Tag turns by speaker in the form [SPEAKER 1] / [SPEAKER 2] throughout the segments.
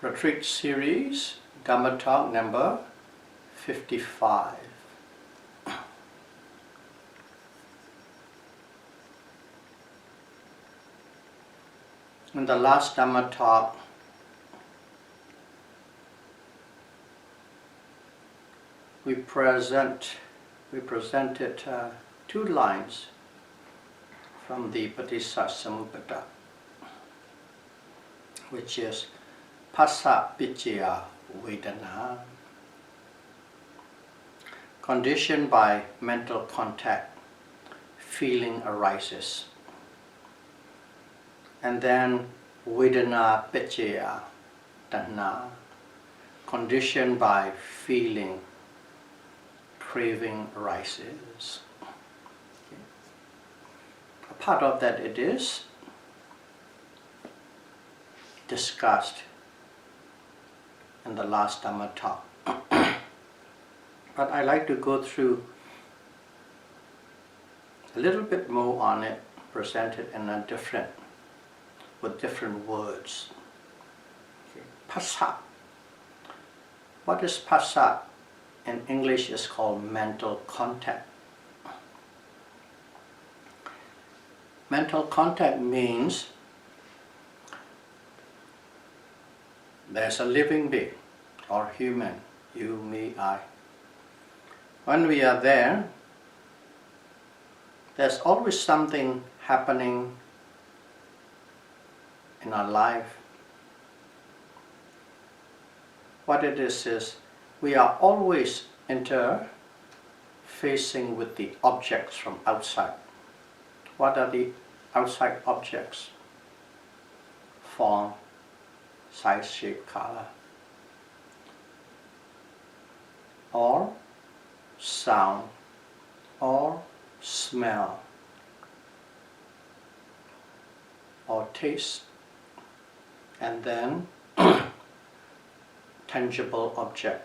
[SPEAKER 1] Retreat Series, Dhamma Talk number 55. In the last Dhamma Talk, we presented two lines from the Paticcasamuppada, which is Phassa Picchaya Vedana. Conditioned by mental contact, feeling arises. And then Vedana Picchaya Tanha, conditioned by feeling, craving arises. Okay. A part of that it is discussed in the last Dhamma talk. But I like to go through a little bit more on it, presented in a with different words. Okay. Phassa. What is phassa? In English is called mental contact. Mental contact means there's a living being or human, you, me, I. When we are there, there's always something happening in our life. What it is we are always interfacing with the objects from outside. What are the outside objects? Form, size, shape, color, or sound, or smell, or taste, and then tangible object.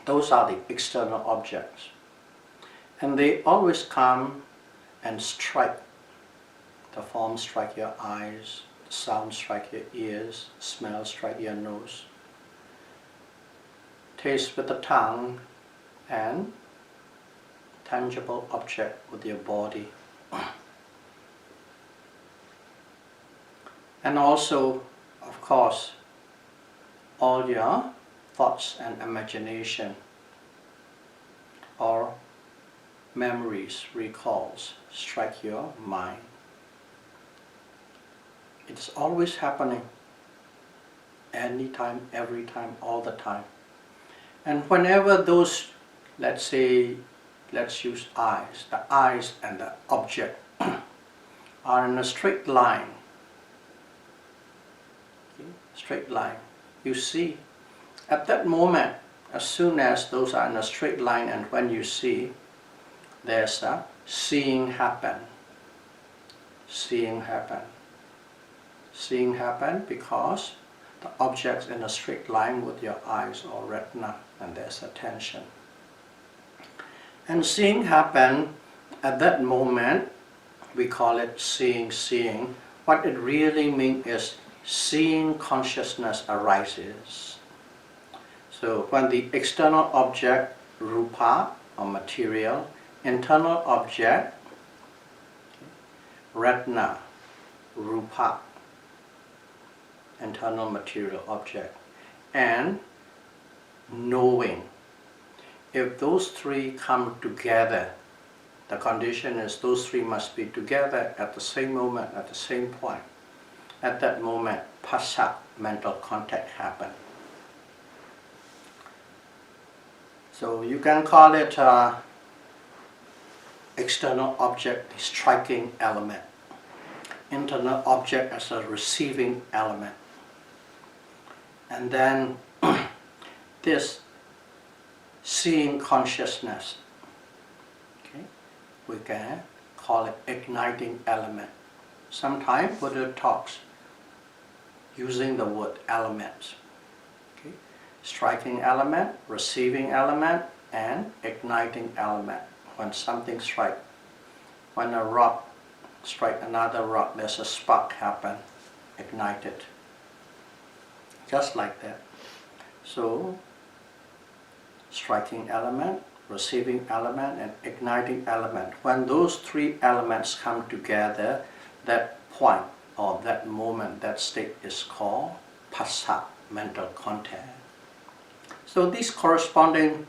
[SPEAKER 1] Those are the external objects. And they always come and strike. The form strike your eyes, the sound strike your ears, smell strike your nose, taste with the tongue, and tangible object with your body. And also, of course, all your thoughts and imagination or memories, recalls strike your mind. It's always happening, anytime, every time, all the time. And whenever those, let's use eyes, the eyes and the object are in a straight line, okay? Straight line, you see, at that moment, as soon as those are in a straight line and when you see, there's a seeing happen. Seeing happen. Seeing happen because the object's in a straight line with your eyes or retina, and there's attention. And seeing happen at that moment, we call it seeing. What it really means is seeing consciousness arises. So when the external object, rupa or material, internal object, retina, rupa, internal material object, and knowing. If those three come together, the condition is those three must be together at the same moment, at the same point. At that moment, phassa, mental contact happens. So you can call it external object, striking element. Internal object as a receiving element. And then this seeing consciousness, okay, we can call it igniting element. Sometimes Buddha talks using the word elements. Okay? Striking element, receiving element, and igniting element. When something strikes, when a rock strike another rock, there's a spark happen, ignited. just like that. So, striking element, receiving element, and igniting element. When those three elements come together, that point or that moment, that state is called phassa, mental contact. So these corresponding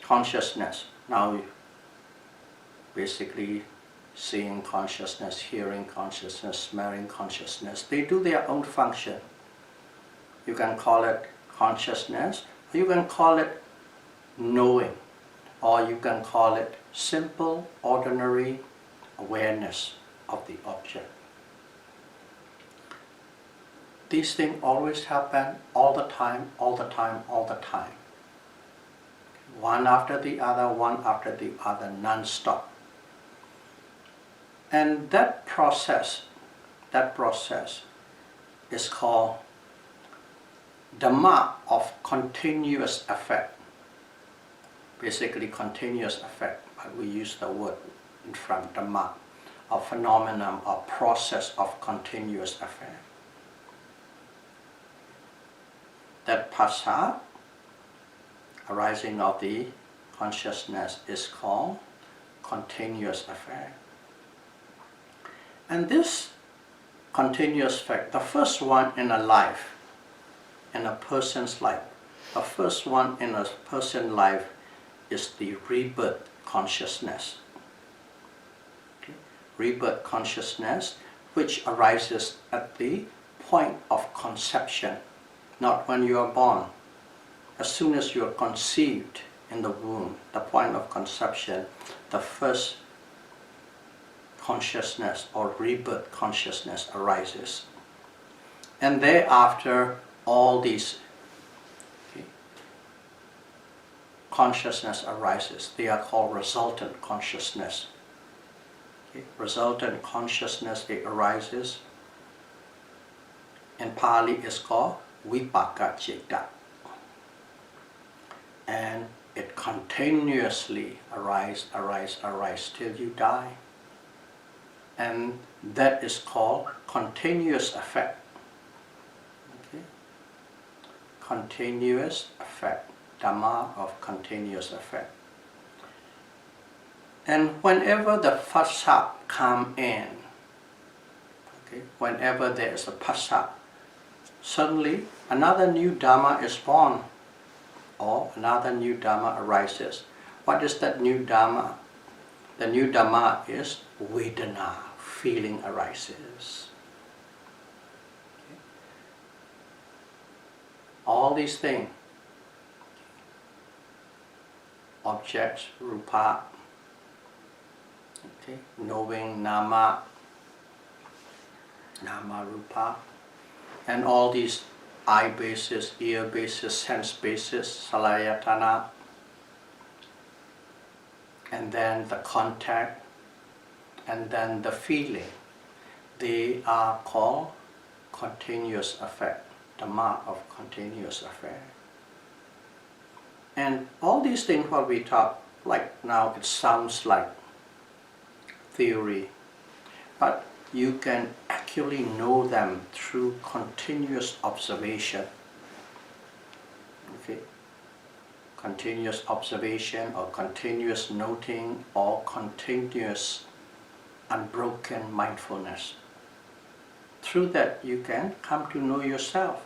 [SPEAKER 1] consciousness, now basically seeing consciousness, hearing consciousness, smelling consciousness, they do their own function. You can call it consciousness, or you can call it knowing, or you can call it simple, ordinary awareness of the object. These things always happen all the time, all the time, all the time. One after the other, non-stop. And that process is called Dhamma of continuous effect. Basically continuous effect, but we use the word in front, Dhamma, a phenomenon or process of continuous effect. That phassa, arising of the consciousness, is called continuous effect. And this continuous effect, the first one in a life, in a person's life, the first one in a person's life is the rebirth consciousness. Okay? Rebirth consciousness, which arises at the point of conception, not when you are born. As soon as you are conceived in the womb, the point of conception, the first consciousness or rebirth consciousness arises. And thereafter, all these consciousness arises. They are called resultant consciousness. Okay? Resultant consciousness, it arises. In Pali, it's called Vipaka Citta. And it continuously arise till you die. And that is called continuous effect. Okay? Continuous effect. Dhamma of continuous effect. And whenever the phassa come in, okay, whenever there is a phassa, suddenly another new Dhamma is born, or another new Dhamma arises. What is that new Dhamma? The new Dhamma is Vedana, feeling arises. Okay. All these things, objects, rupa, okay, knowing, nama, rupa, and all these eye bases, ear bases, sense bases, salayatana, and then the contact, and then the feeling. They are called continuous effect, Dhamma of continuous effect. And all these things what we talk, like now it sounds like theory, but you can actually know them through continuous observation. Okay? Continuous observation or continuous noting or continuous unbroken mindfulness. Through that you can come to know yourself.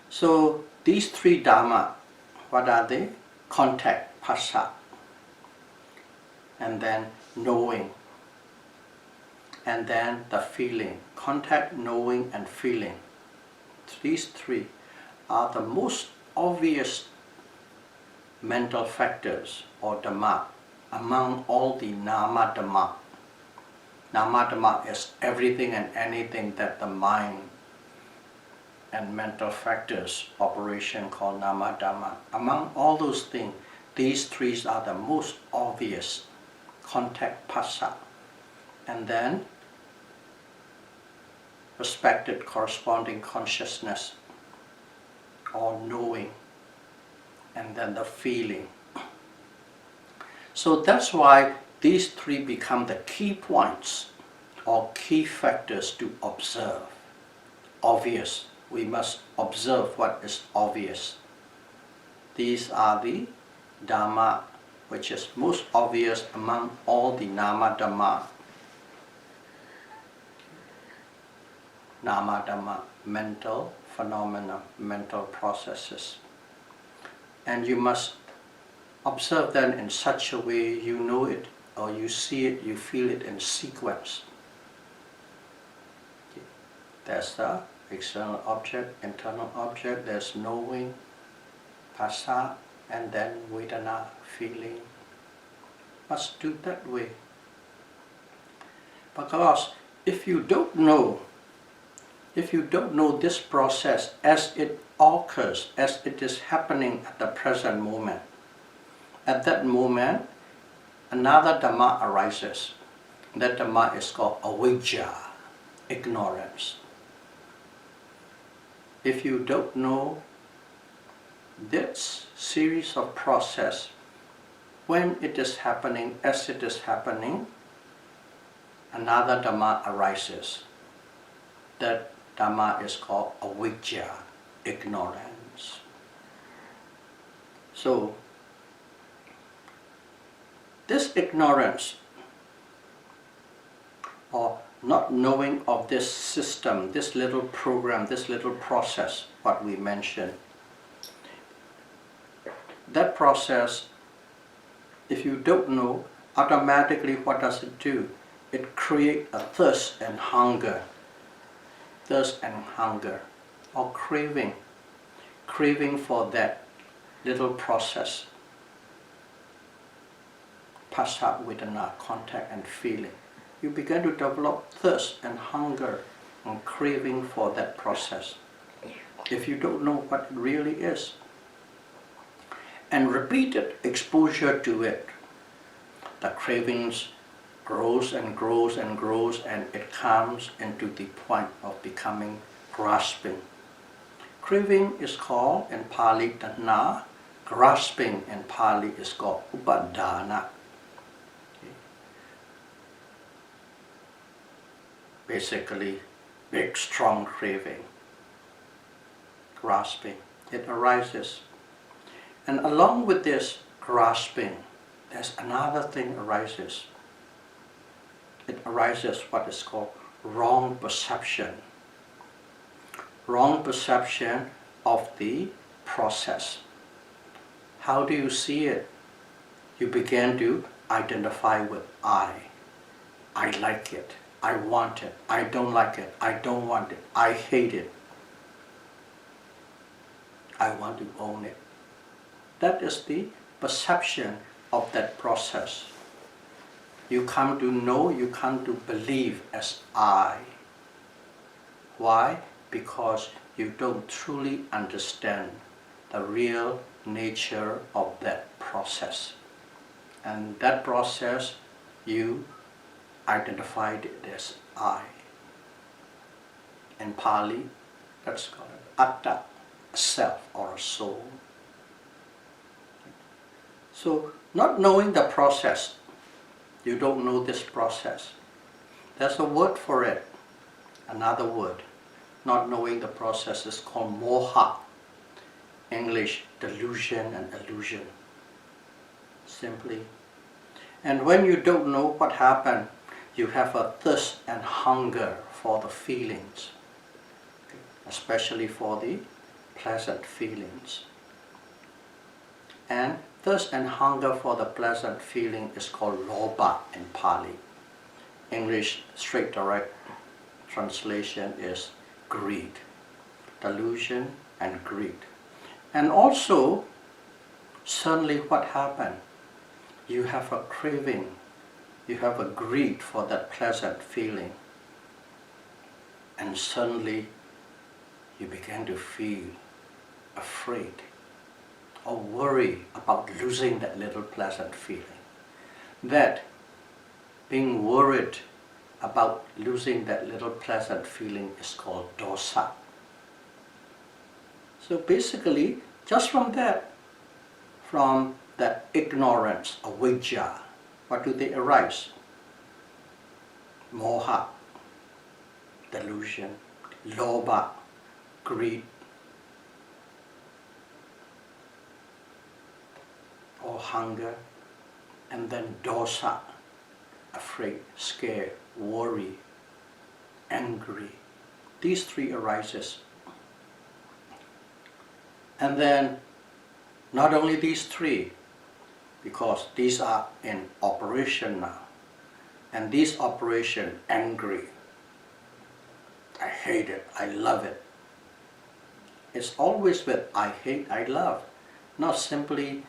[SPEAKER 1] So these three Dhamma, what are they? Contact, phassa, and then knowing, and then the feeling. Contact, knowing, and feeling. These three are the most obvious mental factors or Dhamma among all the Nama Dhamma. Nama Dhamma is everything and anything that the mind and mental factors operation called Nama Dhamma. Among all those things, these three are the most obvious. Contact, phassa, and then respected corresponding consciousness or knowing, and then the feeling. So that's why these three become the key points or key factors to observe. obvious. We must observe what is obvious. These are the Dhamma, which is most obvious among all the Nama Dhamma. Nama Dhamma, mental phenomena, mental processes. And you must observe them in such a way you know it, or you see it, you feel it in sequence. There's the external object, internal object, there's knowing, phassa, and then vedana, feeling. Must do that way. Because if you don't know this process as it occurs, as it is happening at the present moment, at that moment, another Dhamma arises. That Dhamma is called avijja, ignorance. If you don't know this series of process, when it is happening, as it is happening, another Dhamma arises. That Dhamma is called avijja, ignorance. So, this ignorance, or not knowing of this system, this little program, this little process, what we mentioned, that process, if you don't know, automatically what does it do? It creates a thirst and hunger, or craving for that little process. Phassa, vedana, contact and feeling. You begin to develop thirst and hunger and craving for that process. If you don't know what it really is. And repeated exposure to it, the cravings grows and grows and grows, and it comes into the point of becoming grasping. Craving is called in Pali tanha, grasping in Pali is called upadana. Basically, big strong craving, grasping, it arises. And along with this grasping, there's another thing arises. It arises what is called wrong perception. Wrong perception of the process. How do you see it? You begin to identify with I. I like it. I want it. I don't like it. I don't want it. I hate it. I want to own it. That is the perception of that process. You come to know, you come to believe as I. Why? Because you don't truly understand the real nature of that process. And that process, you identified it as I. In Pali, that's called Atta, a self or a soul. So, not knowing the process, you don't know this process. There's a word for it, another word. Not knowing the process is called moha. English, delusion and illusion. Simply. And when you don't know what happened, you have a thirst and hunger for the feelings, especially for the pleasant feelings. And thirst and hunger for the pleasant feeling is called lobha in Pali. English straight direct translation is greed, delusion and greed. And also, suddenly what happened? You have a craving, you have a greed for that pleasant feeling. And suddenly, you begin to feel afraid or worry about losing that little pleasant feeling. That being worried about losing that little pleasant feeling is called dosa. So basically, just from that ignorance, avijja, what do they arise? Moha, delusion, lobha, greed, or hunger, and then dosa, afraid, scared, worry, angry. These three arises. And then not only these three, because these are in operation now. And this operation, angry, I hate it, I love it. It's always with I hate, I love, not simply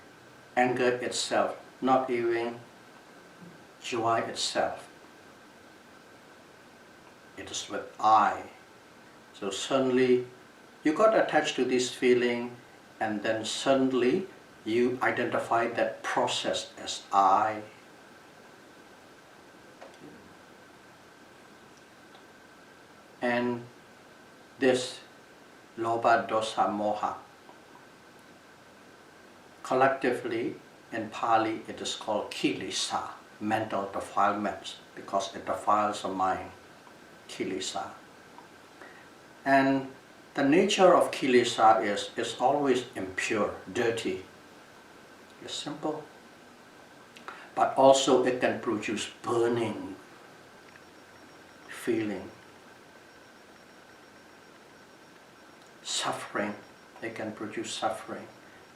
[SPEAKER 1] anger itself, not even joy itself. It is with I. So suddenly you got attached to this feeling, and then suddenly you identify that process as I. And this lobha, dosa, moha, collectively in Pali it is called kilesa, mental defilements, because it defiles the mind, kilesa. And the nature of kilesa is always impure, dirty. It's simple. But also it can produce burning feeling, suffering. It can produce suffering.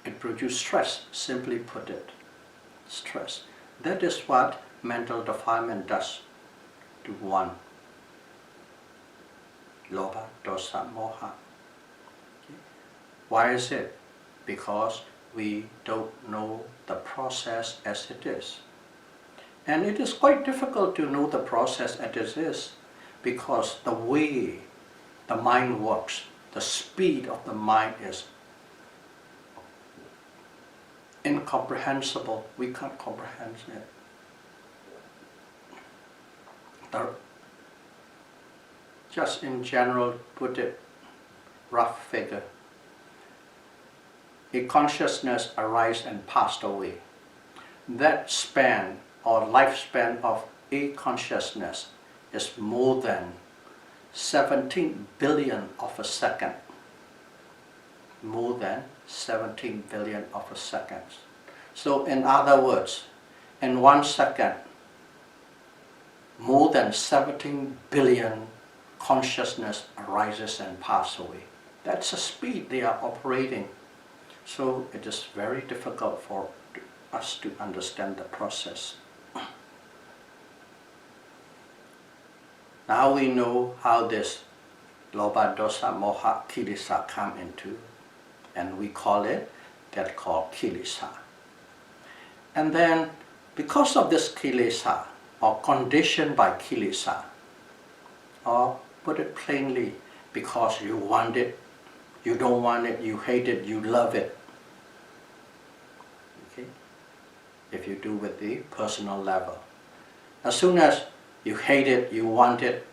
[SPEAKER 1] It produces stress, simply put it. Stress. That is what mental defilement does to one. Lobha, dosa, moha. Why is it? Because we don't know the process as it is. And it is quite difficult to know the process as it is, because the way the mind works, the speed of the mind is incomprehensible. We can't comprehend it. Just in general, put it rough figure. A consciousness arises and passed away. That span or lifespan of a consciousness is more than 17 billion of a second. More than 17 billion of a second. So in other words, in 1 second, more than 17 billion consciousness arises and passes away. That's the speed they are operating. So it is very difficult for us to understand the process. Now we know how this lobha, dosa, moha, kilesa come into, and we call it, that called kilesa. And then because of this kilesa, or conditioned by kilesa, or put it plainly, because you want it, you don't want it, you hate it, you love it. Okay? If you do with the personal level. As soon as you hate it, you want it,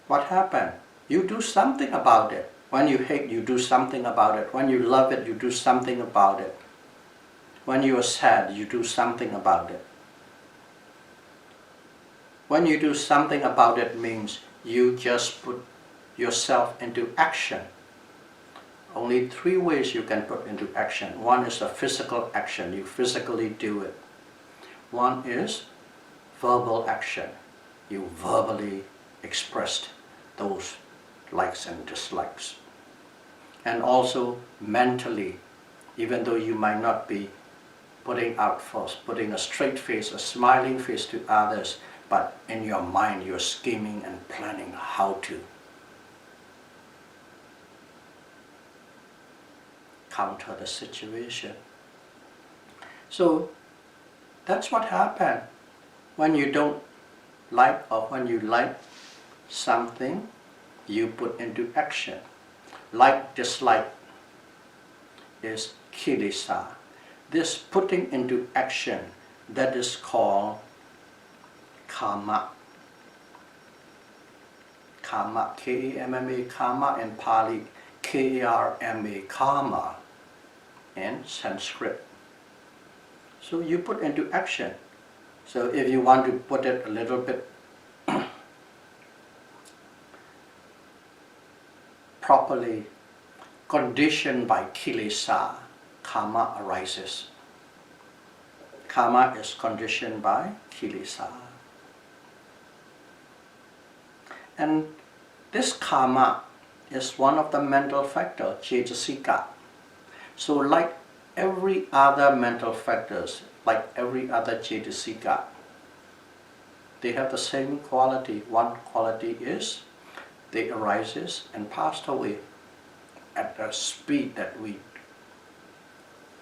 [SPEAKER 1] what happened? You do something about it. When you hate, you do something about it. When you love it, you do something about it. When you are sad, you do something about it. When you do something about it means you just put yourself into action. Only 3 ways you can put into action. One is a physical action, you physically do it. One is verbal action, you verbally expressed those likes and dislikes. And also mentally, even though you might not be putting out first, putting a straight face, a smiling face to others, but in your mind you're scheming and planning how to counter the situation. So that's what happens when you don't like, or when you like something, you put into action. Like, dislike is kilesa. This putting into action, that is called Kamma. Kamma, K-A-M-M-A, Kamma in Pali, K-A-R-M-A, Kamma in Sanskrit. So you put into action. So if you want to put it a little bit properly conditioned by kilesa, karma arises. Karma is conditioned by kilesa. And this karma is one of the mental factors, cetasika. So like every other mental factors, like every other cetasika, they have the same quality. One quality is they arises and passed away at a speed that we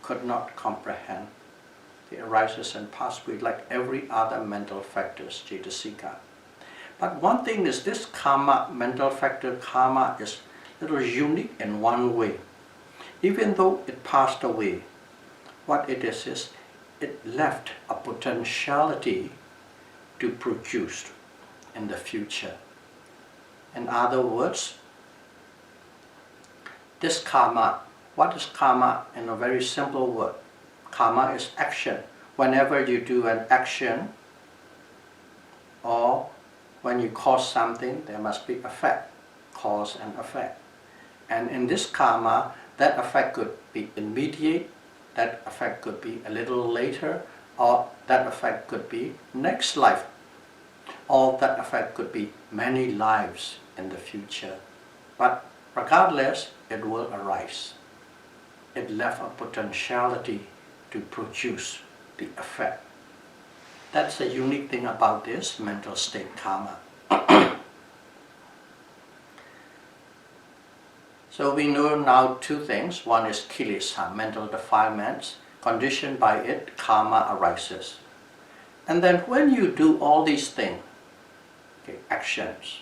[SPEAKER 1] could not comprehend. They arises and pass away like every other mental factors, cetasika. But one thing is this karma, mental factor karma, is a little unique in one way. Even though it passed away, what it is it left a potentiality to produce in the future. In other words, this karma, what is karma in a very simple word? Karma is action. Whenever you do an action or when you cause something, there must be effect, cause and effect. And in this karma, that effect could be immediate, that effect could be a little later, or that effect could be next life, or that effect could be many lives in the future. But regardless, it will arise. It left a potentiality to produce the effect. That's the unique thing about this mental state karma. So we know now two things. One is kilesa, mental defilements. Conditioned by it, karma arises. And then when you do all these things, okay, actions,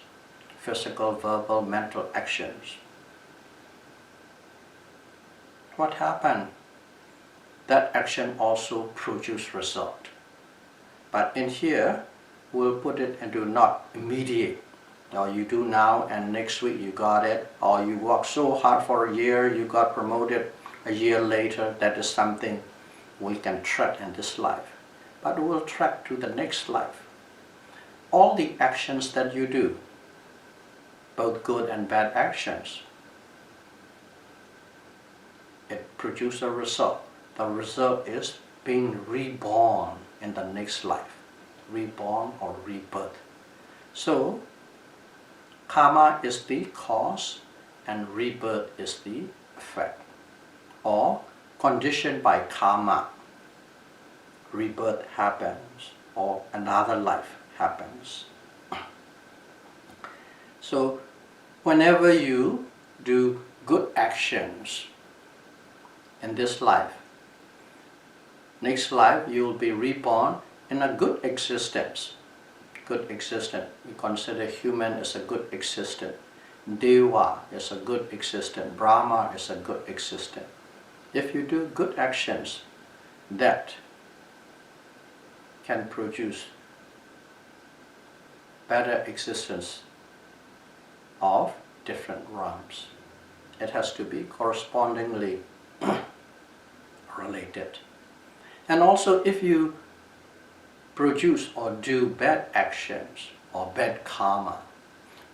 [SPEAKER 1] physical, verbal, mental actions, what happened? That action also produces result. But in here, we'll put it into not immediate. Or you do now and next week you got it. Or you work so hard for a year, you got promoted a year later. That is something we can track in this life. But we'll track to the next life. All the actions that you do, both good and bad actions, it produces a result. The result is being reborn in the next life. Reborn or rebirth. So, karma is the cause and rebirth is the effect. Or, conditioned by karma, rebirth happens or another life happens. So, whenever you do good actions in this life, next life you will be reborn in a good existence. Good existence. We consider human as a good existence. Deva is a good existence. Brahma is a good existence. If you do good actions, that can produce better existence of different realms. It has to be correspondingly related. And also if you produce or do bad actions or bad karma,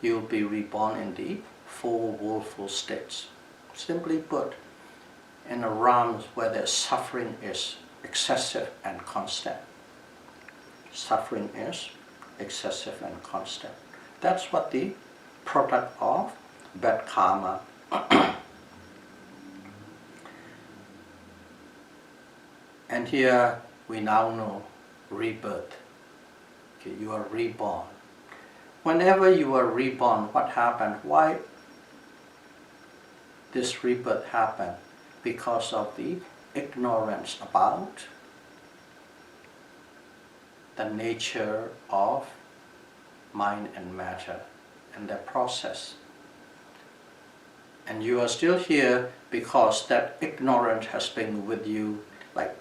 [SPEAKER 1] you'll be reborn in the four woeful states. Simply put, in a realm where the suffering is excessive and constant. Suffering is excessive and constant. That's what the product of bad karma. And here we now know rebirth. Okay, you are reborn. Whenever you are reborn, what happened? Why this rebirth happened? Because of the ignorance about the nature of mind and matter and their process. And you are still here because that ignorance has been with you like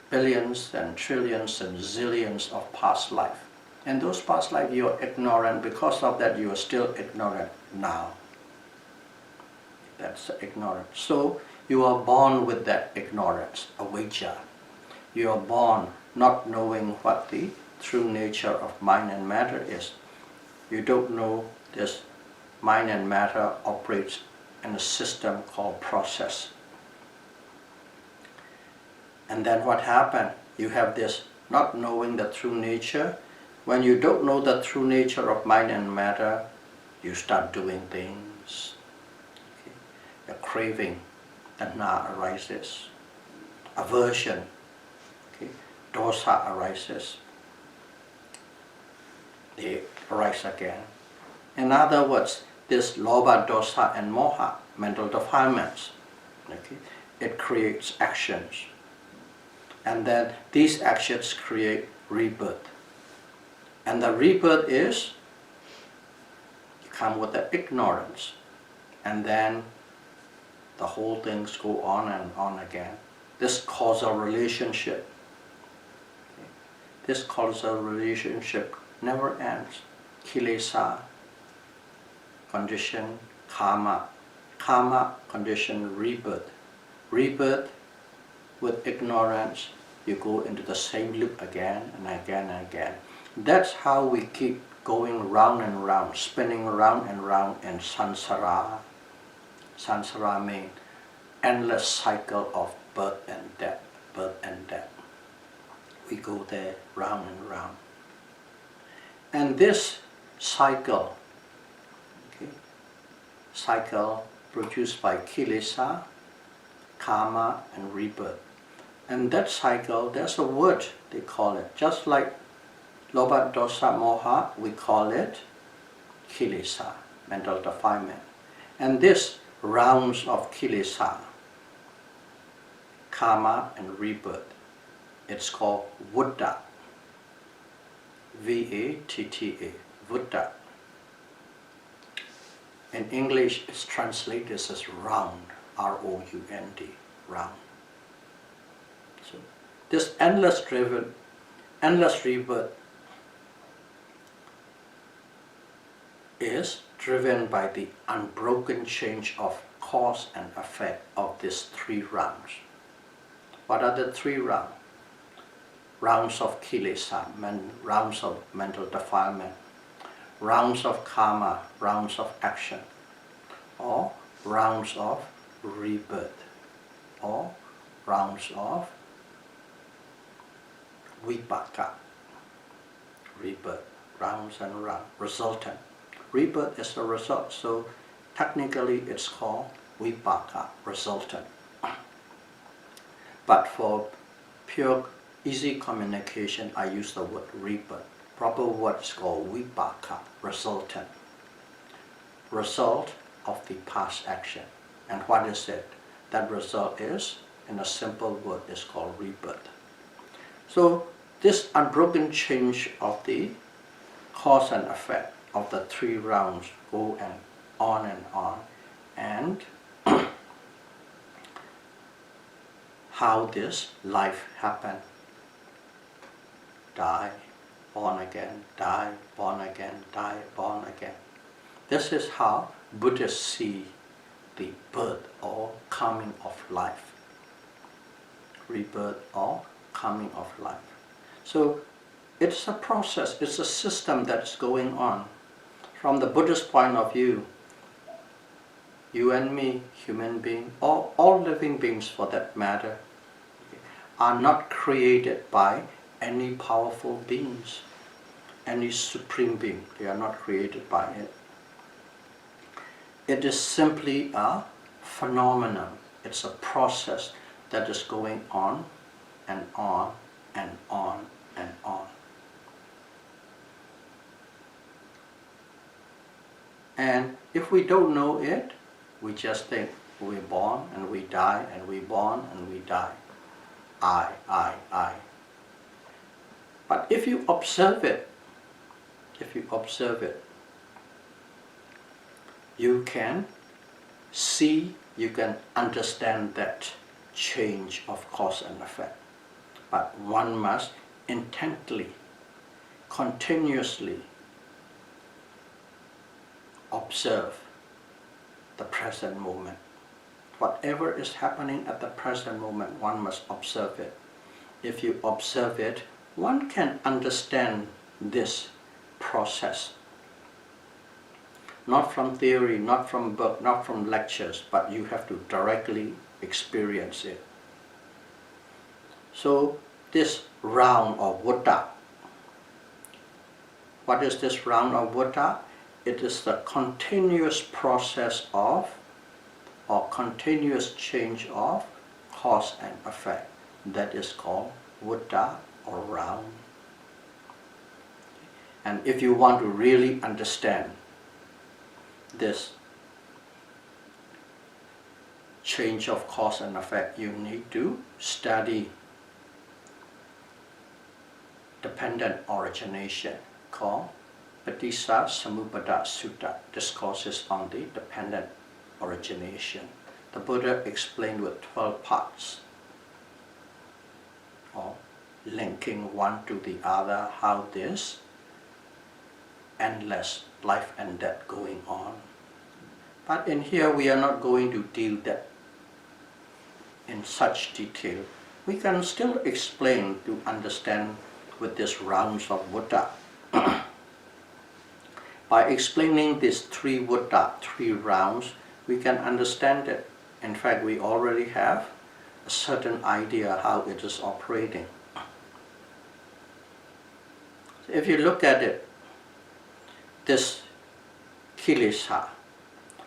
[SPEAKER 1] billions and trillions and zillions of past life. And those past life you are ignorant. Because of that you are still ignorant now. That's ignorance. So you are born with that ignorance, avijja. You are born not knowing what the true nature of mind and matter is. You don't know this mind and matter operates in a system called process. And then what happened? You have this not knowing the true nature. When you don't know the true nature of mind and matter, you start doing things. Okay. A craving, Dhamma arises. Aversion, okay. Dosa arises. They arise again. In other words, this lobha, dosa and moha, mental defilements, okay, it creates actions. And then these actions create rebirth. And the rebirth is, you come with the ignorance. And then the whole things go on and on again. This causal relationship, okay, this causal relationship never ends. Kilesa, condition karma. Karma, condition rebirth. Rebirth, with ignorance, you go into the same loop again and again and again. That's how we keep going round and round, spinning round and round in samsara. Samsara means endless cycle of birth and death, birth and death. We go there round and round. And this cycle, okay, cycle produced by kilesa, karma and rebirth. And that cycle, there's a word they call it. Just like lobha, dosa, moha, we call it kilesa, mental defilement. And this rounds of kilesa, karma and rebirth, it's called Vatta. V-A-T-T-A, Vatta. In English, it's translated as round, R-O-U-N-D, round. So this endless rebirth is driven by the unbroken change of cause and effect of these three rounds. What are the three rounds? Rounds of kilesa, rounds of mental defilement, rounds of karma, rounds of action, or rounds of rebirth, or rounds of vipaka, rebirth, rounds and rounds, resultant. Rebirth is the result, so technically it's called vipaka, resultant. But for pure easy communication, I use the word rebirth. Proper word is called vipaka, resultant. Result of the past action. And what is it? That result is, in a simple word, is called rebirth. So this unbroken change of the cause and effect of the three rounds go and on, and how this life happened. Die, born again, die, born again, die, born again. This is how Buddhists see the birth or coming of life. Rebirth or coming of life. So it's a process, it's a system that's going on. From the Buddhist point of view, you and me, human being, or all living beings for that matter, are not created by any powerful beings, any supreme being. They are not created by it. It is simply a phenomenon. It's a process that is going on and on and on and on. And if we don't know it, we just think we're born and we die and we're born and we die. I. But if you observe it, you can see, you can understand that change of cause and effect. But one must intently, continuously observe the present moment. Whatever is happening at the present moment, one must observe it. If you observe it, one can understand this process. not from theory, not from book, not from lectures, but you have to directly experience it. So this round of Vatta, what is this round of Vatta? It is the continuous process of, or continuous change of, cause and effect. That is called Vatta or round. And if you want to really understand this change of cause and effect, you need to study dependent origination called Patissa Samuppada Sutta, discourses on the dependent origination. The Buddha explained with 12 parts, or linking one to the other, how this endless life and death going on. But in here we are not going to deal that in such detail. We can still explain to understand with these rounds of Vatta. By explaining these three Vatta, three rounds, we can understand it. In fact, we already have a certain idea how it is operating. If you look at it, this kilesa,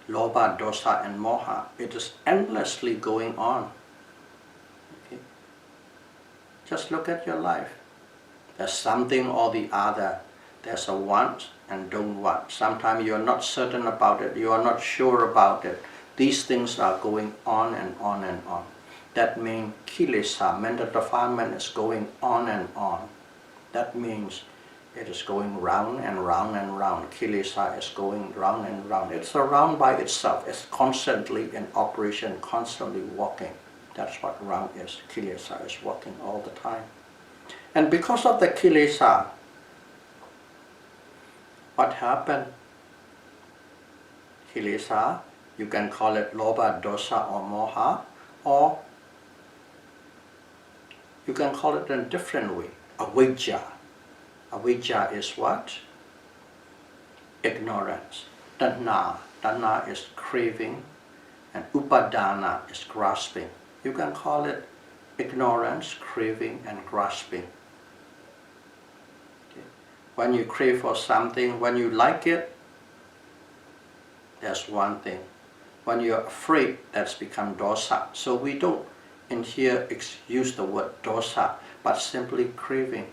[SPEAKER 1] lobha, dosa and moha, it is endlessly going on. Okay? Just look at your life. There's something or the other. There's a want and don't want. Sometimes you are not certain about it, you are not sure about it. These things are going on and on and on. That means kilesa, mental defilement, is going on and on. That means it is going round and round and round. Kilesa is going round and round. It's around by itself. It's constantly in operation, constantly walking. That's what round is. Kilesa is walking all the time. And because of the kilesa, what happened? Kilesa, you can call it lobha, dosa or moha, or you can call it in a different way, avijja. Avijja is what? Ignorance. Tanha. Tanha is craving, and upadana is grasping. You can call it ignorance, craving and grasping. Okay. When you crave for something, when you like it, that's one thing. When you're afraid, that's become dosa. So we don't in here use the word dosa, but simply craving.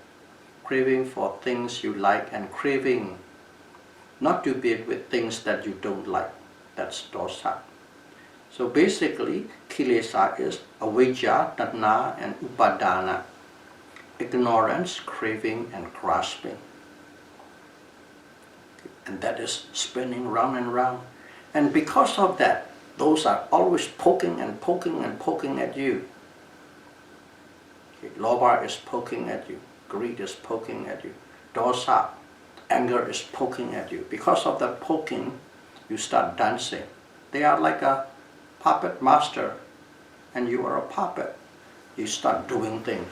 [SPEAKER 1] Craving for things you like and craving not to be with things that you don't like. That's dosa. So basically, kilesa is avijja, tanha and upadana. Ignorance, craving and grasping. And that is spinning round and round. And because of that, those are always poking and poking and poking at you. Okay, lobha is poking at you. Greed is poking at you. Dosa, anger is poking at you. Because of the poking, you start dancing. They are like a puppet master, and you are a puppet. You start doing things,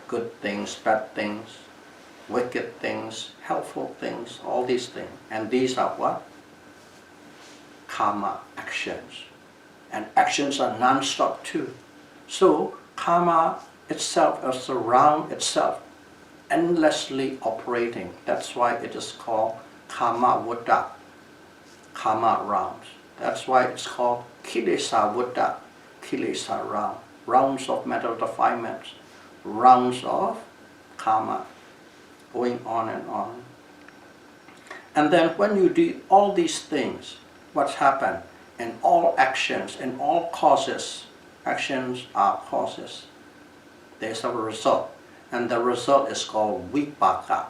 [SPEAKER 1] good things, bad things, wicked things, helpful things, all these things. And these are what? Kamma, actions. And actions are non-stop too. So kamma itself is the round itself, endlessly operating. That's why it is called kamma vatta, kamma rounds. That's why it's called kilesa vatta, kilesa round. Rounds of mental defilements, rounds of kamma, going on and on. And then when you do all these things, what's happened? In all actions, in all causes, actions are causes. There's a result, and the result is called vipaka.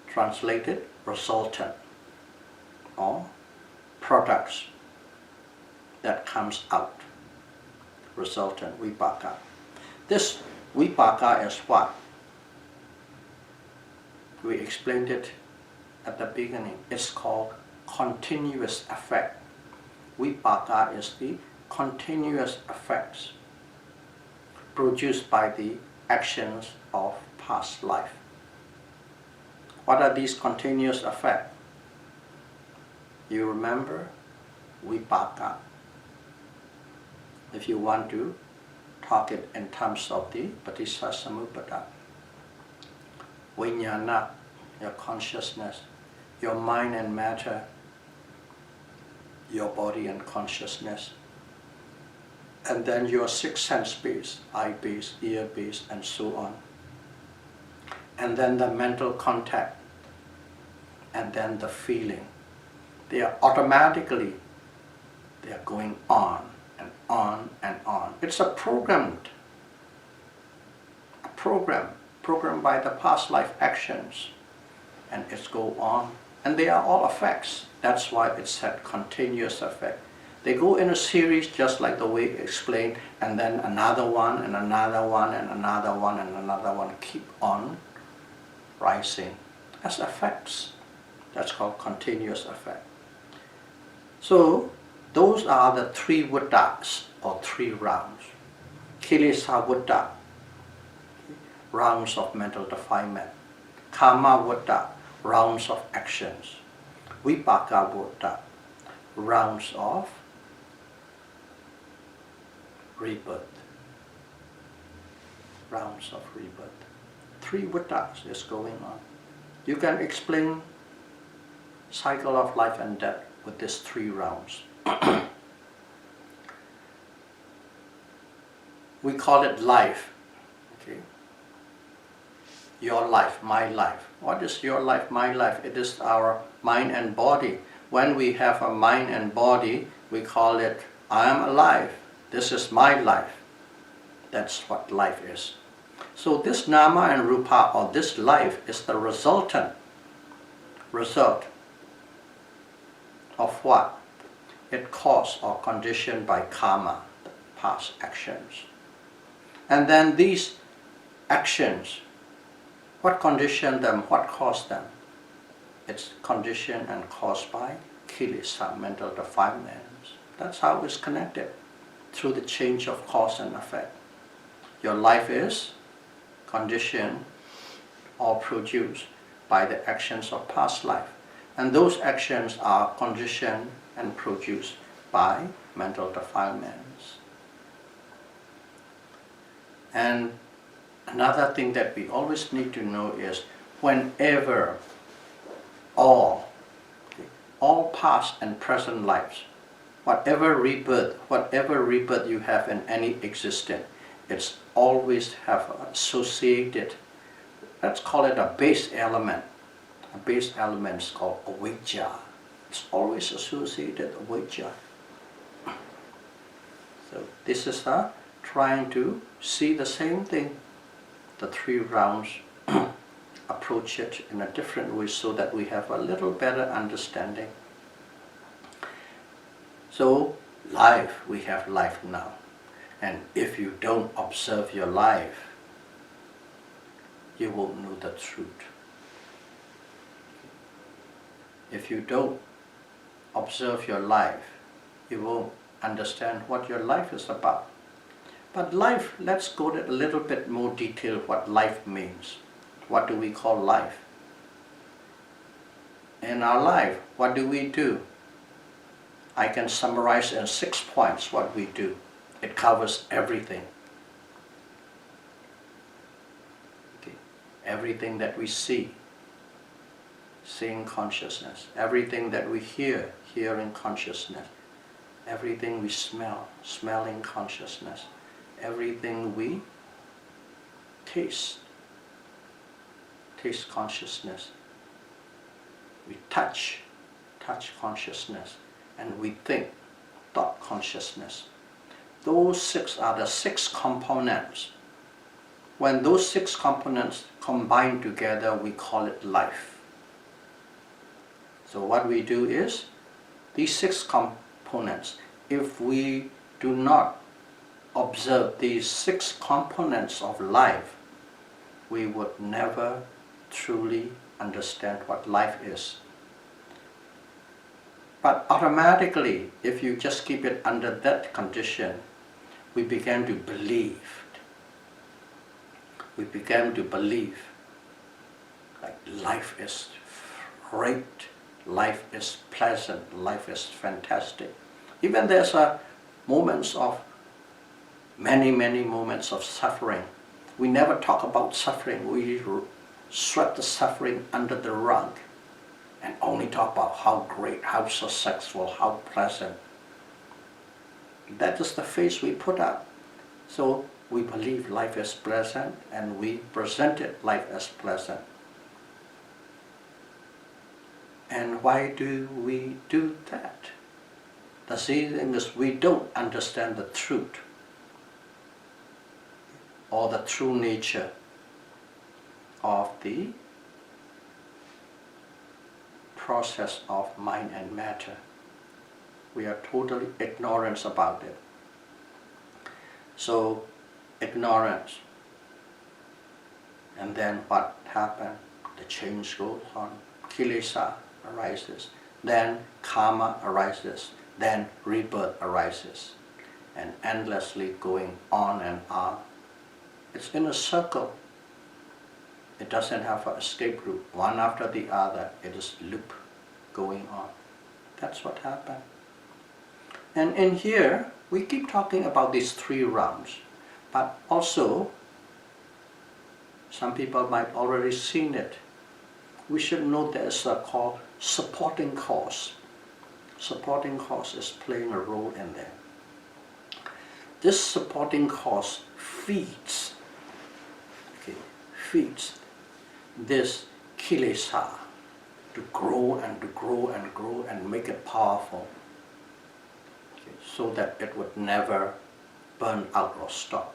[SPEAKER 1] Translated, resultant, or products that comes out. Resultant, vipaka. This vipaka is what? We explained it at the beginning. It's called continuous effect. Vipaka is the continuous effects produced by the actions of past life. What are these continuous effects? You remember Vipaka. If you want to talk it in terms of the Paticcasamuppada, Vijnana, your consciousness, your mind and matter, your body and consciousness, and then your six sense base, eye base, ear base, and so on. And then the mental contact, and then the feeling. They are automatically, they are going on and on and on. It's a program by the past life actions, and it's go on. And they are all effects. That's why it's said continuous effect. They go in a series just like the way explained, and then another one, and another one, and another one, and another one keep on rising as effects. That's called continuous effect. So those are the three Vattas, or three rounds. Kilesa Vatta, rounds of mental defilement. Kamma Vatta, rounds of actions. Vipaka Vatta, rounds of rebirth. Rounds of rebirth. Three Vattas is going on. You can explain cycle of life and death with these three rounds. We call it life. Okay? Your life, my life. What is your life, my life? It is our mind and body. When we have a mind and body, we call it, I am alive. This is my life. That's what life is. So this Nama and Rupa, or this life, is the result of what? It caused or conditioned by karma, the past actions. And then these actions, what conditioned them, what caused them? It's conditioned and caused by kilesa, mental defilements. That's how it's connected, through the change of cause and effect. Your life is conditioned or produced by the actions of past life. And those actions are conditioned and produced by mental defilements. And another thing that we always need to know is, whenever all past and present lives, whatever rebirth you have in any existence, it's always have associated, let's call it a base element. A base element is called avijja. It's always associated with avijja. So this is trying to see the same thing. The three rounds, approach it in a different way so that we have a little better understanding. So life, we have life now. And if you don't observe your life, you won't know the truth. If you don't observe your life, you won't understand what your life is about. But life, let's go to a little bit more detail what life means. What do we call life? In our life, what do we do? I can summarize in 6 points what we do. It covers everything. Okay. Everything that we see, seeing consciousness. Everything that we hear, hearing consciousness. Everything we smell, smelling consciousness. Everything we taste, taste consciousness. We touch consciousness. And we think, thought consciousness. Those 6 are the 6 components. When those 6 components combine together, we call it life. So what we do is, these 6 components, if we do not observe these 6 components of life, we would never truly understand what life is. But automatically, if you just keep it under that condition, we began to believe. We began to believe like life is great, life is pleasant, life is fantastic. Even there's a moments of, many moments of suffering. We never talk about suffering. We sweep the suffering under the rug and only talk about how great, how successful, how pleasant. That is the face we put up. So we believe life is pleasant and we present it life as pleasant. And why do we do that? The reason is we don't understand the truth or the true nature of the process of mind and matter. We are totally ignorant about it. So, ignorance. And then what happened? The change goes on. Kilesa arises. Then karma arises. Then rebirth arises. And endlessly going on and on. It's in a circle. It doesn't have an escape route. One after the other, it is loop going on. That's what happened. And in here, we keep talking about these three realms. But also, some people might already seen it. We should know there's a called supporting cause. Supporting cause is playing a role in there. This supporting cause feeds this kilesa to grow and to grow and grow and make it powerful, so that it would never burn out or stop.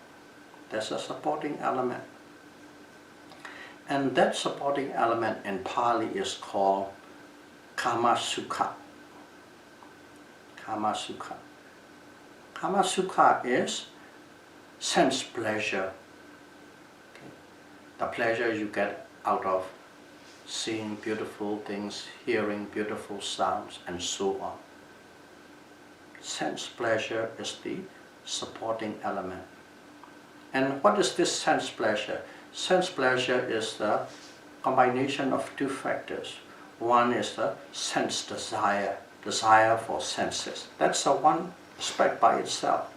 [SPEAKER 1] There's a supporting element. And that supporting element in Pali is called Kamma Sukha. Kamma Sukha. Kamma Sukha is sense pleasure. The pleasure you get out of seeing beautiful things, hearing beautiful sounds, and so on. Sense pleasure is the supporting element. And what is this sense pleasure? Sense pleasure is the combination of two factors. One is the sense desire, desire for senses. That's the one aspect by itself.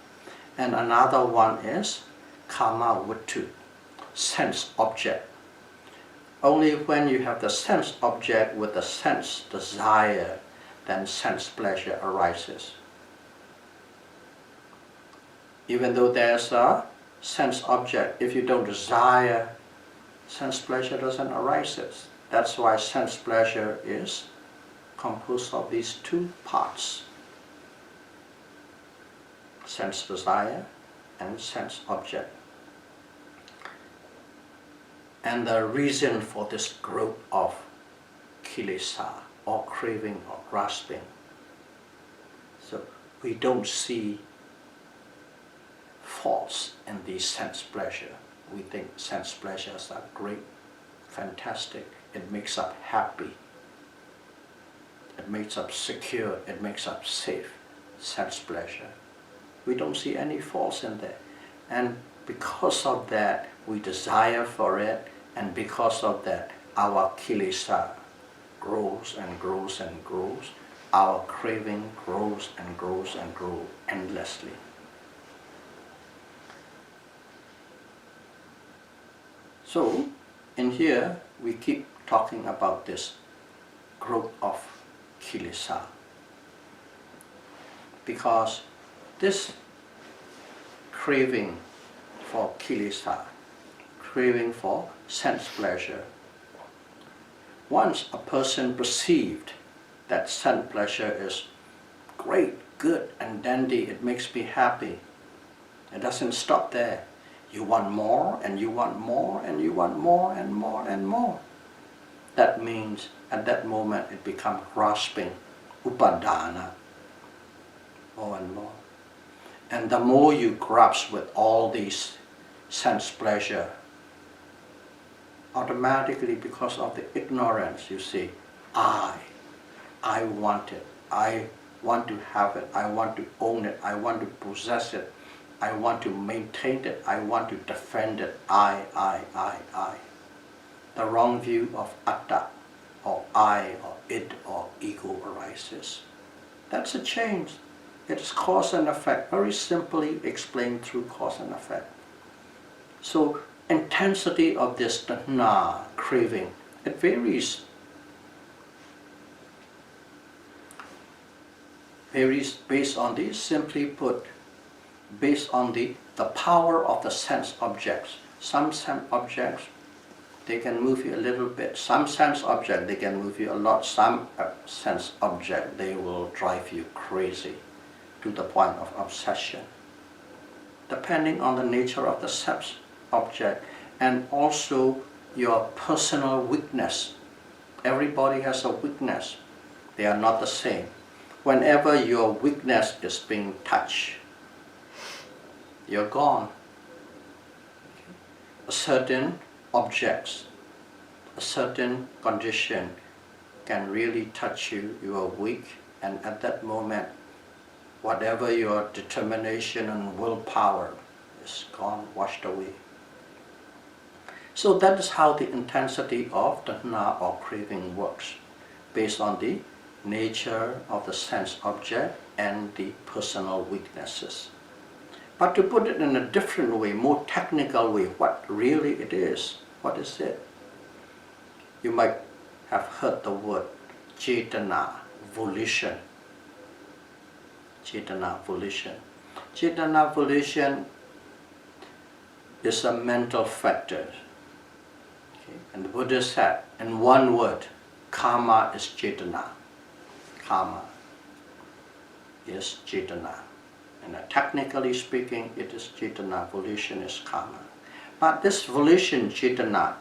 [SPEAKER 1] And another one is Kamma Vittu, sense object. Only when you have the sense object with the sense desire, then sense pleasure arises. Even though there's a sense object, if you don't desire, sense pleasure doesn't arise. That's why sense pleasure is composed of these two parts: sense desire and sense object. And the reason for this growth of kilesa, or craving or grasping. So we don't see faults in the sense pleasure. We think sense pleasures are great, fantastic. It makes us happy. It makes us secure. It makes us safe. Sense pleasure. We don't see any faults in there. And because of that, we desire for it. And because of that, our kilesa grows and grows and grows. Our craving grows and grows and grows endlessly. So, in here, we keep talking about this growth of kilesa. Because this craving for kilesa, craving for sense pleasure, once a person perceived that sense pleasure is great, good and dandy, it makes me happy, it doesn't stop there. You want more and you want more and you want more and more and more. That means at that moment it becomes grasping, upadana, more and more. And the more you grasp with all these sense pleasure, automatically, because of the ignorance, you see, I want it, I want to have it, I want to own it, I want to possess it, I want to maintain it, I want to defend it, I. The wrong view of atta, or I or it or ego arises. That's a change. It is cause and effect, very simply explained through cause and effect. So intensity of this tanha, craving, it varies. Varies based on the, simply put, based on the power of the sense objects. Some sense objects, they can move you a little bit. Some sense object, they can move you a lot. Some sense object, they will drive you crazy to the point of obsession. Depending on the nature of the sense object and also your personal weakness. Everybody has a weakness. They are not the same. Whenever your weakness is being touched, you're gone. A certain objects, a certain condition can really touch you. You are weak, and at that moment, whatever your determination and willpower is gone, washed away. So that is how the intensity of tanha or craving works, based on the nature of the sense object and the personal weaknesses. But to put it in a different way, more technical way, what really it is, what is it? You might have heard the word cetana, volition. Cetana, volition. Cetana, volition is a mental factor. Okay? And the Buddha said, in one word, Kamma is cetana. Kamma is cetana. And technically speaking, it is cetana, volition is Kamma. But this volition, cetana,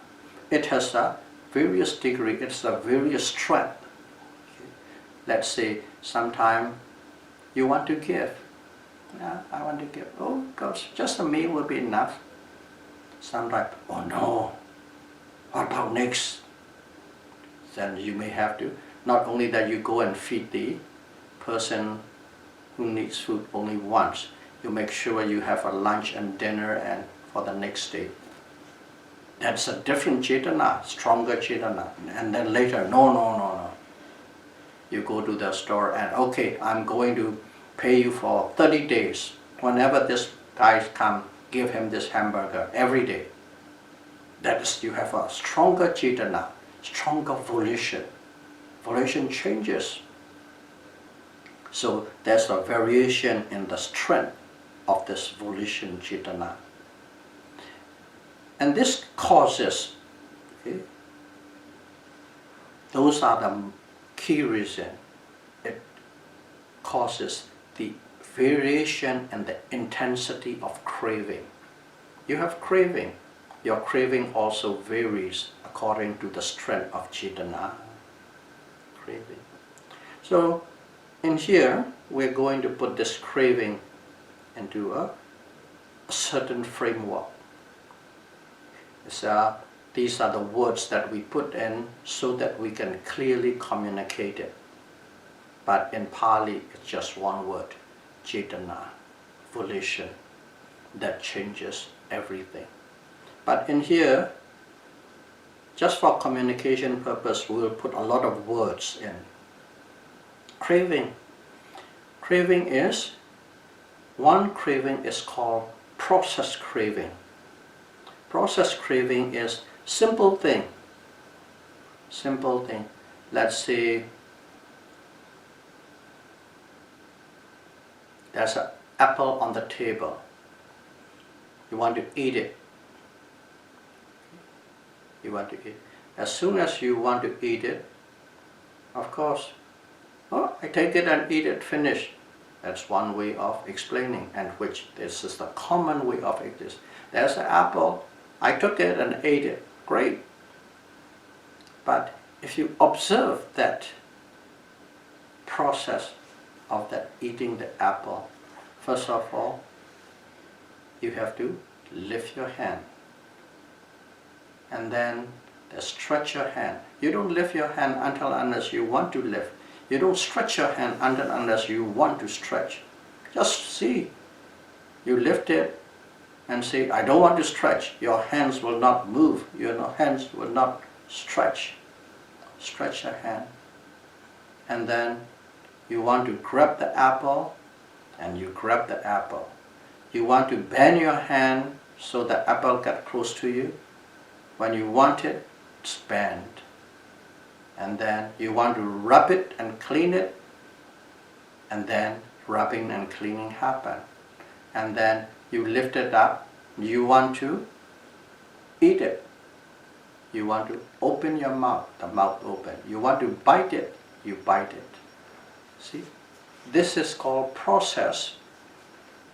[SPEAKER 1] it has a various degree, it's a various strength. Okay? Let's say sometime you want to give. Yeah, I want to give. Oh gosh, just a meal will be enough. Sometimes, oh no, what about next? Then you may have to, not only that you go and feed the person who needs food only once, you make sure you have a lunch and dinner and for the next day. That's a different cetana, stronger cetana. And then later, no. You go to the store and, okay, I'm going to pay you for 30 days. Whenever this guy comes, give him this hamburger every day. That is, you have a stronger cetana, stronger volition. Volition changes. So there's a variation in the strength of this volition cetana. And this causes, okay, those are the key reasons. It causes the variation and the intensity of craving. You have craving. Your craving also varies according to the strength of cetana. Craving. So in here, we're going to put this craving into a certain framework. These are the words that we put in so that we can clearly communicate it. But in Pali, it's just one word, cetana, volition, that changes everything. But in here, just for communication purpose, we'll put a lot of words in. Craving. Craving is, one craving is called process craving. Process craving is simple thing. Simple thing. Let's say there's an apple on the table. You want to eat it. You want to eat. As soon as you want to eat it, of course, oh, I take it and eat it, finish. That's one way of explaining, and which this is the common way of it. There's an apple, I took it and ate it, great. But if you observe that process of that eating the apple, first of all, you have to lift your hand. And then stretch your hand. You don't lift your hand until unless you want to lift. You don't stretch your hand until unless you want to stretch. Just see. You lift it and say, I don't want to stretch. Your hands will not move. Your hands will not stretch. stretch your hand. And then you want to grab the apple, and you grab the apple. You want to bend your hand so the apple gets close to you. When you want it, it's bent. And then you want to rub it and clean it, and then rubbing and cleaning happen. And then you lift it up. You want to eat it. You want to open your mouth, the mouth open. You want to bite it, you bite it. See? This is called process.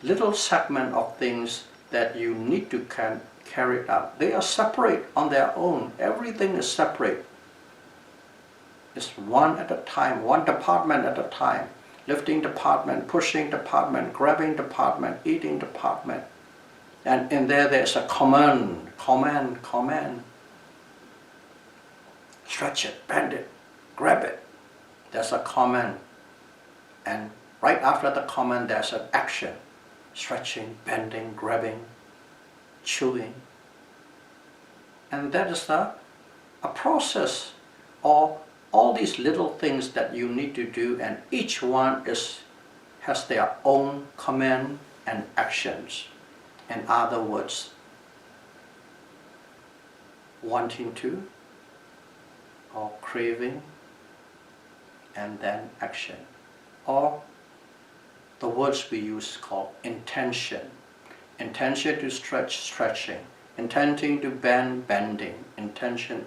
[SPEAKER 1] Little segment of things that you need to carry out. They are separate on their own. Everything is separate. It's one at a time, one department at a time. Lifting department, pushing department, grabbing department, eating department. And in there's a command. Stretch it, bend it, grab it. There's a command. And right after the command, there's an action. Stretching, bending, grabbing, chewing. And that is a process of all these little things that you need to do, and each one has their own command and actions. In other words, wanting to, or craving, and then action. Or the words we use called intention. Intention to stretch, stretching. Intending to bend, bending. Intention.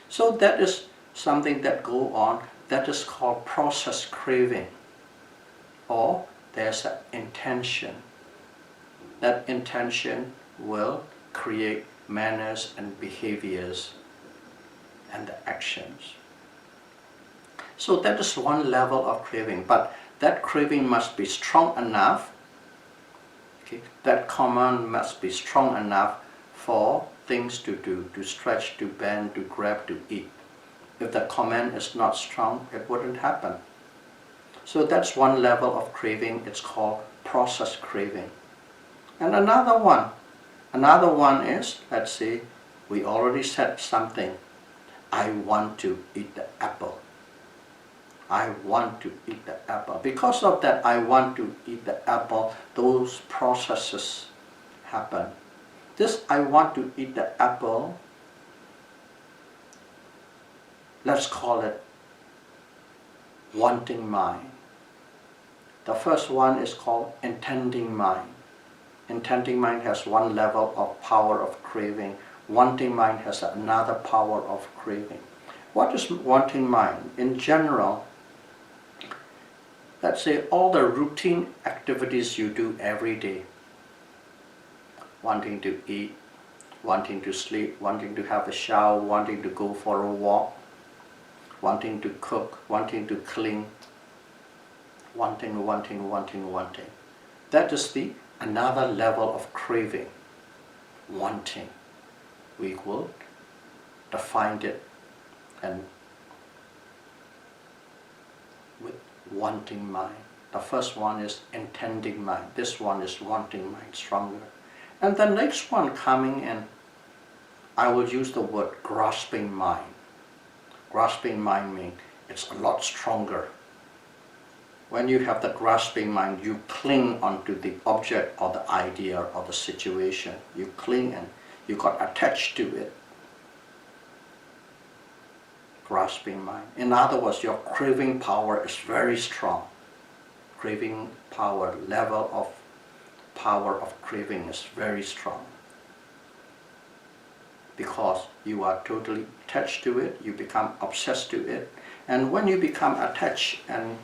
[SPEAKER 1] So that is something that go on, that is called process craving. Or there's an intention. That intention will create manners and behaviors and the actions. So that is one level of craving, but that craving must be strong enough, okay? That command must be strong enough for things to do, to stretch, to bend, to grab, to eat. If the command is not strong, it wouldn't happen. So that's one level of craving. It's called process craving. And another one is, let's say, we already said something. I want to eat the apple. I want to eat the apple. Because of that, I want to eat the apple, those processes happen. This I want to eat the apple, let's call it wanting mind. The first one is called intending mind. Intending mind has one level of power of craving. Wanting mind has another power of craving. What is wanting mind? In general, let's say all the routine activities you do every day. Wanting to eat, wanting to sleep, wanting to have a shower, wanting to go for a walk, wanting to cook, wanting to clean, wanting. That is the another level of craving, wanting. We will define it and with wanting mind. The first one is intending mind. This one is wanting mind, stronger. And the next one coming in, I will use the word grasping mind. Grasping mind means it's a lot stronger. When you have the grasping mind, you cling onto the object or the idea or the situation. You cling and you got attached to it. Grasping mind. In other words, your craving power is very strong. Craving power, level of power of craving is very strong. Because you are totally attached to it, you become obsessed to it. And when you become attached and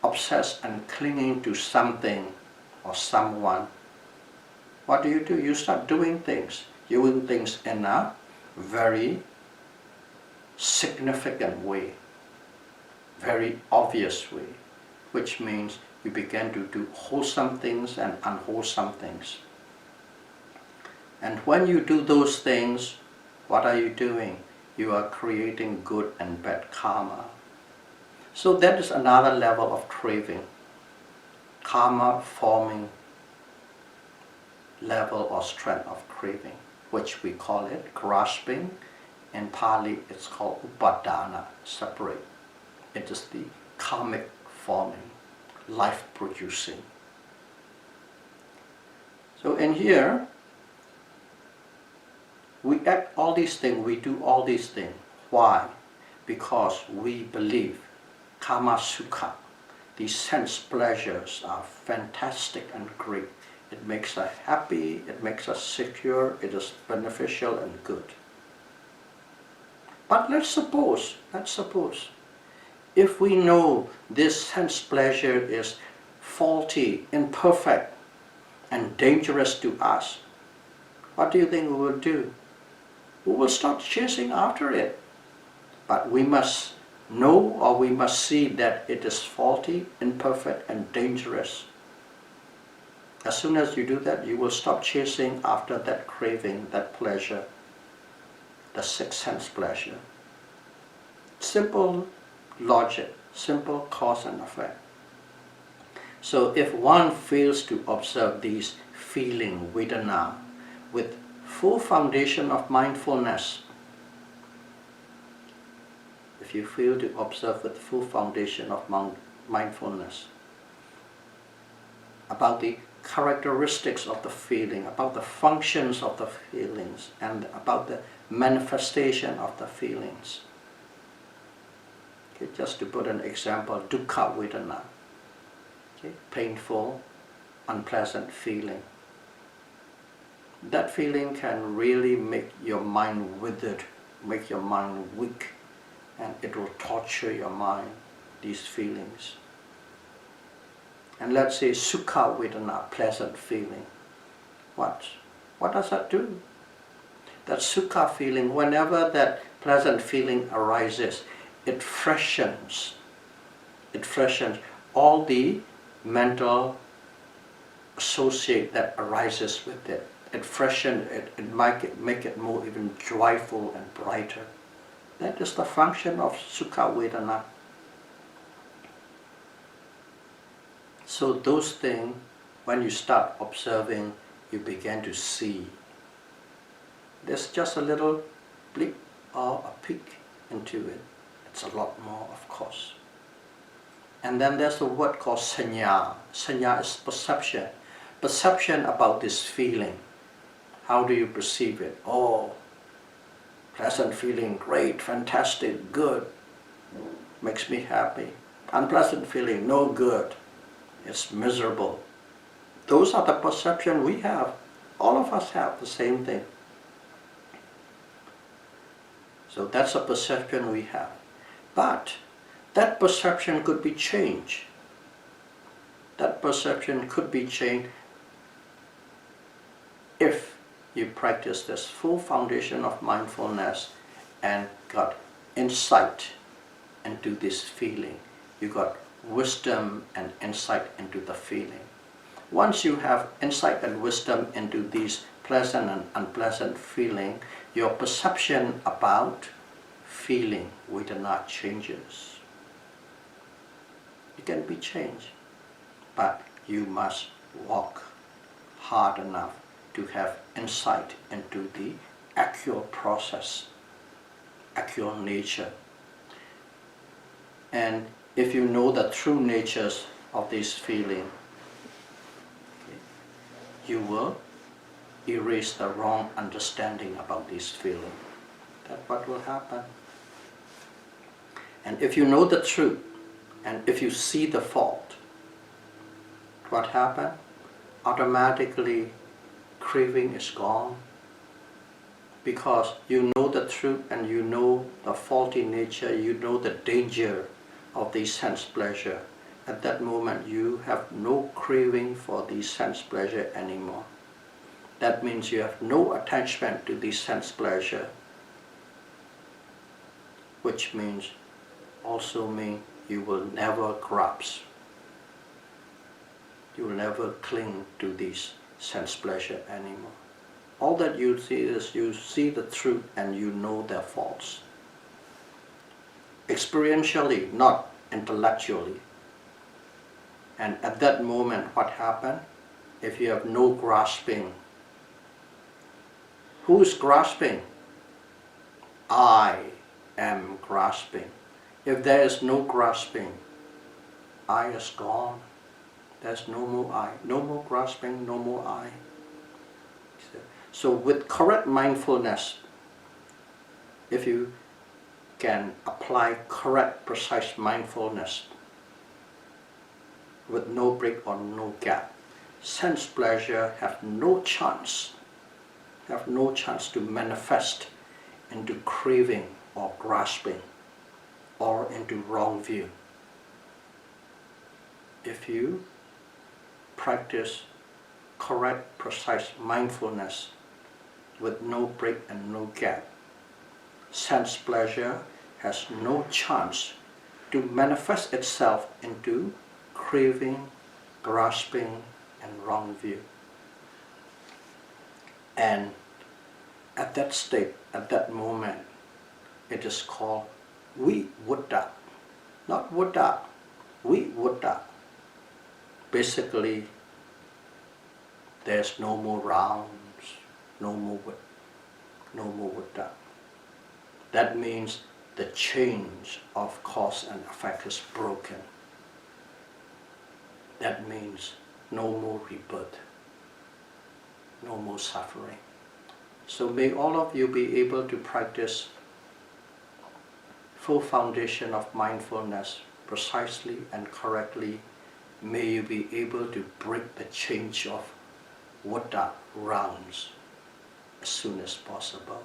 [SPEAKER 1] obsessed and clinging to something or someone, what do? You start doing things in a very significant way, very obvious way, which means you begin to do wholesome things and unwholesome things. And when you do those things, what are you doing? You are creating good and bad karma. So that is another level of craving. Karma forming level or strength of craving, which we call it grasping, In Pali, it's called upadana, separate. It is the karmic forming, life-producing. So in here, we act all these things, we do all these things. Why? Because we believe Kamma Sukha, these sense pleasures are fantastic and great. It makes us happy, it makes us secure, it is beneficial and good. But let's suppose, if we know this sense pleasure is faulty, imperfect, and dangerous to us, what do you think we will do? We will start chasing after it. But we must know, or we must see that it is faulty, imperfect, and dangerous. As soon as you do that, you will stop chasing after that craving, that pleasure, the sixth sense pleasure. Simple logic, simple cause and effect. So if one fails to observe these feeling, vedana, with full foundation of mindfulness, if you fail to observe with full foundation of mindfulness, about the characteristics of the feeling, about the functions of the feelings, and about the manifestation of the feelings. Okay, just to put an example, dukkha vedana, okay, painful, unpleasant feeling. That feeling can really make your mind withered, make your mind weak, and it will torture your mind, these feelings. And let's say sukha vedana, pleasant feeling. What does that do? That sukha feeling, whenever that pleasant feeling arises, it freshens all the mental associate that arises with it. It freshens it, make it more even joyful and brighter. That is the function of sukha vedana. So those things, when you start observing, you begin to see. There's just a little blip or a peek into it. It's a lot more, of course. And then there's a word called sanya. Sanya is perception. Perception about this feeling. How do you perceive it? Oh, pleasant feeling, great, fantastic, good, makes me happy. Unpleasant feeling, no good, it's miserable. Those are the perception we have. All of us have the same thing. So that's a perception we have. But that perception could be changed. That perception could be changed if you practice this full foundation of mindfulness and got insight into this feeling. You got wisdom and insight into the feeling. Once you have insight and wisdom into these pleasant and unpleasant feeling, your perception about feeling vedana changes. It can be changed, but you must work hard enough to have insight into the actual process, actual nature. And if you know the true natures of this feeling, you will erase the wrong understanding about this feeling. That's what will happen. And if you know the truth, and if you see the fault, what happens? Automatically craving is gone, because you know the truth and you know the faulty nature, you know the danger of the sense pleasure. At that moment you have no craving for the sense pleasure anymore. That means you have no attachment to the sense pleasure, which means also mean you will never grasp, you will never cling to these sense pleasure anymore. All that you see is you see the truth and you know their faults. Experientially, not intellectually. And at that moment, what happened? If you have no grasping, who is grasping? I am grasping. If there is no grasping, I is gone. There's no more I. No more grasping, no more I. So with correct mindfulness, if you can apply correct, precise mindfulness with no break or no gap, sense pleasure have no chance to manifest into craving or grasping or into wrong view. If you practice correct, precise mindfulness with no break and no gap, sense pleasure has no chance to manifest itself into craving, grasping, and wrong view. And at that state, at that moment, it is called Vipassana, not Buddha, Vipassana. Basically, there's no more rounds, no more Buddha. That means the change of cause and effect is broken. That means no more rebirth, no more suffering. So may all of you be able to practice full foundation of mindfulness precisely and correctly. May you be able to break the change of Vatta rounds as soon as possible.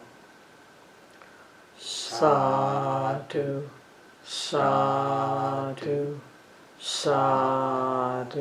[SPEAKER 2] Sadhu, sadhu, sadhu.